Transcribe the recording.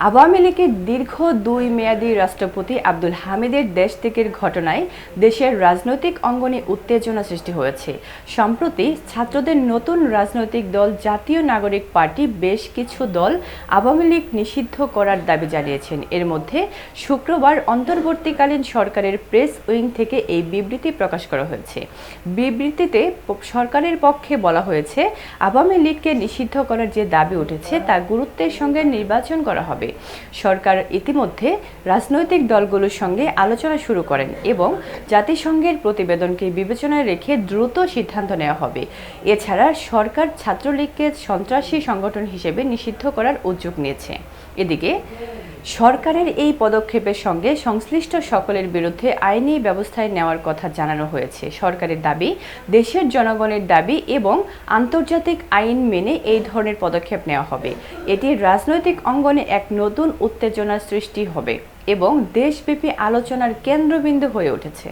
আওয়ামী লীগের দীর্ঘ ২ মেয়াদী রাষ্ট্রপতি আব্দুল হামিদের দেশ ত্যাগের ঘটনায় দেশের রাজনৈতিক অঙ্গনে উত্তেজনা সৃষ্টি হয়েছে। সম্প্রতি ছাত্রদের নতুন রাজনৈতিক দল জাতীয় নাগরিক পার্টি বেশ কিছু দল আওয়ামী লীগ নিষিদ্ধ করার দাবি জানিয়েছেন। এর মধ্যে শুক্রবার অন্তর্বর্তীকালীন সরকারের প্রেস উইং থেকে এই বিবৃতি প্রকাশ করা হয়েছে। বিবৃতিতে সরকারের পক্ষে বলা হয়েছে, আওয়ামী লীগকে নিষিদ্ধ করার যে দাবি উঠেছে তা গুরুত্বের সঙ্গে নির্বাচন করা হবে। সরকার ইতিমধ্যে রাজনৈতিক দলগুলোর সঙ্গে আলোচনা শুরু করেন এবং জাতিসংঘের প্রতিবেদনকে বিবেচনায় রেখে দ্রুত সিদ্ধান্ত নেওয়া হবে। এছাড়া সরকার ছাত্রলীগকে সন্ত্রাসী সংগঠন হিসেবে নিষিদ্ধ করার উদ্যোগ নিয়েছে। এদিকে সরকারের এই পদক্ষেপের সঙ্গে সংশ্লিষ্ট সকলের বিরুদ্ধে আইনি ব্যবস্থায় নেওয়ার কথা জানানো হয়েছে। সরকারের দাবি, দেশের জনগণের দাবি এবং আন্তর্জাতিক আইন মেনে এই ধরনের পদক্ষেপ নেওয়া হবে। এটি রাজনৈতিক অঙ্গনে এক নতুন উত্তেজনার সৃষ্টি হবে এবং দেশব্যাপী আলোচনার কেন্দ্রবিন্দু হয়ে উঠেছে।